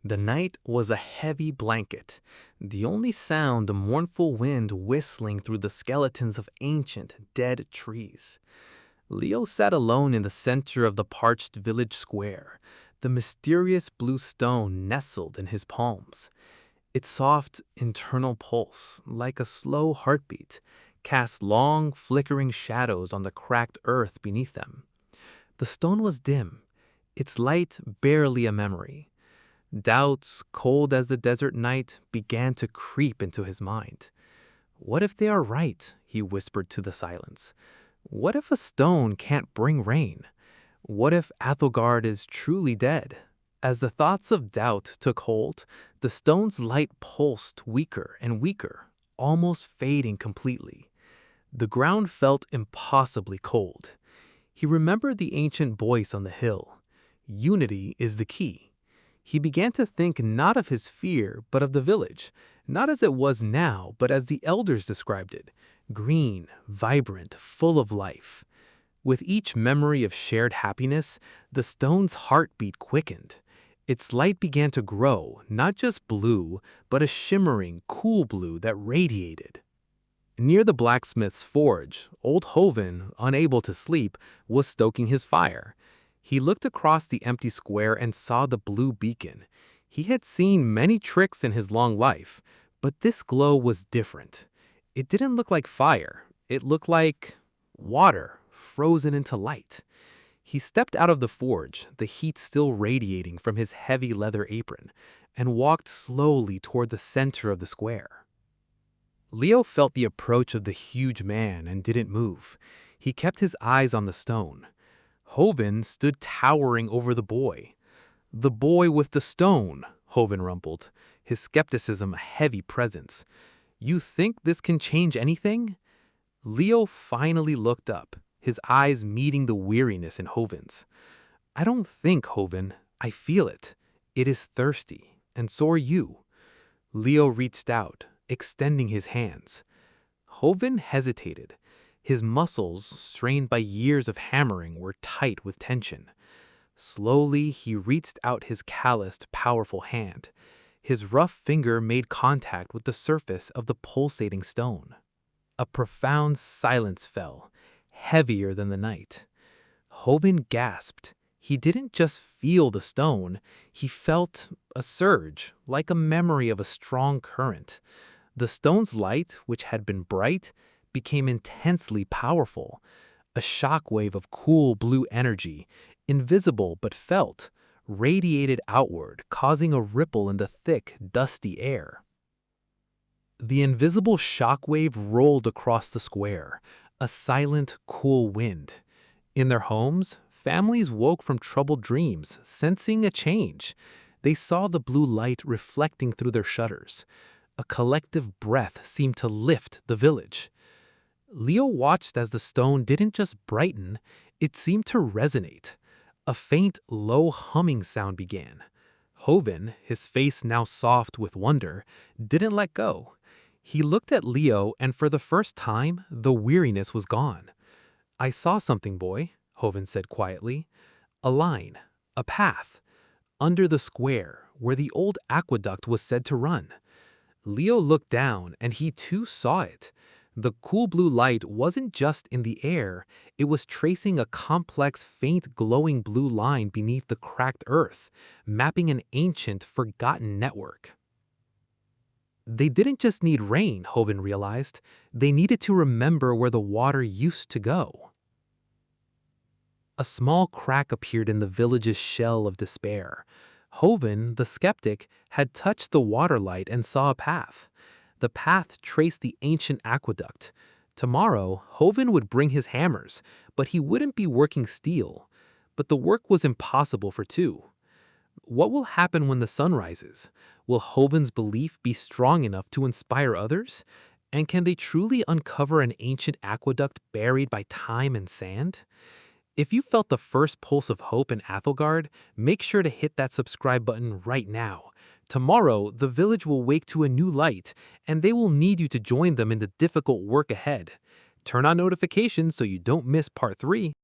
The night was a heavy blanket, the only sound a mournful wind whistling through the skeletons of ancient, dead trees. Leo sat alone in the center of the parched village square, the mysterious blue stone nestled in his palms. Its soft, internal pulse, like a slow heartbeat, cast long, flickering shadows on the cracked earth beneath them. The stone was dim, its light barely a memory. Doubts, cold as the desert night, began to creep into his mind. What if they are right? He whispered to the silence. What if a stone can't bring rain? What if Aethelgard is truly dead? As the thoughts of doubt took hold, the stone's light pulsed weaker and weaker, almost fading completely. The ground felt impossibly cold. He remembered the ancient voice on the hill. Unity is the key. He began to think not of his fear, but of the village, not as it was now, but as the elders described it, green, vibrant, full of life. With each memory of shared happiness, the stone's heartbeat quickened. Its light began to grow, not just blue, but a shimmering, cool blue that radiated. Near the blacksmith's forge, old Hoven, unable to sleep, was stoking his fire. He looked across the empty square and saw the blue beacon. He had seen many tricks in his long life, but this glow was different. It didn't look like fire. It looked like water frozen into light. He stepped out of the forge, the heat still radiating from his heavy leather apron, and walked slowly toward the center of the square. Leo felt the approach of the huge man and didn't move. He kept his eyes on the stone. Hoven stood towering over the boy. "The boy with the stone," Hoven rumbled, his skepticism a heavy presence. "You think this can change anything?" Leo finally looked up, his eyes meeting the weariness in Hoven's. "I don't think, Hoven. I feel it. It is thirsty, and so are you." Leo reached out, extending his hands. Hoven hesitated. His muscles, strained by years of hammering, were tight with tension. Slowly, he reached out his calloused, powerful hand. His rough finger made contact with the surface of the pulsating stone. A profound silence fell, heavier than the night. Hoven gasped. He didn't just feel the stone, he felt a surge, like a memory of a strong current. The stone's light, which had been bright, became intensely powerful. A shockwave of cool blue energy, invisible but felt, radiated outward, causing a ripple in the thick, dusty air. The invisible shockwave rolled across the square, a silent, cool wind. In their homes, families woke from troubled dreams, sensing a change. They saw the blue light reflecting through their shutters. A collective breath seemed to lift the village. Leo watched as the stone didn't just brighten, it seemed to resonate. A faint, low humming sound began. Hoven, his face now soft with wonder, didn't let go. He looked at Leo, and for the first time, the weariness was gone. "I saw something, boy," Hoven said quietly. "A line, a path, under the square, where the old aqueduct was said to run." Leo looked down, and he too saw it. The cool blue light wasn't just in the air, it was tracing a complex, faint, glowing blue line beneath the cracked earth, mapping an ancient, forgotten network. They didn't just need rain, Hoven realized. They needed to remember where the water used to go. A small crack appeared in the village's shell of despair. Hoven, the skeptic, had touched the waterlight and saw a path. The path traced the ancient aqueduct. Tomorrow, Hoven would bring his hammers, but he wouldn't be working steel. But the work was impossible for two. What will happen when the sun rises? Will Hoven's belief be strong enough to inspire others? And can they truly uncover an ancient aqueduct buried by time and sand? If you felt the first pulse of hope in Aethelgard, make sure to hit that subscribe button right now. Tomorrow, the village will wake to a new light, and they will need you to join them in the difficult work ahead. Turn on notifications so you don't miss part 3.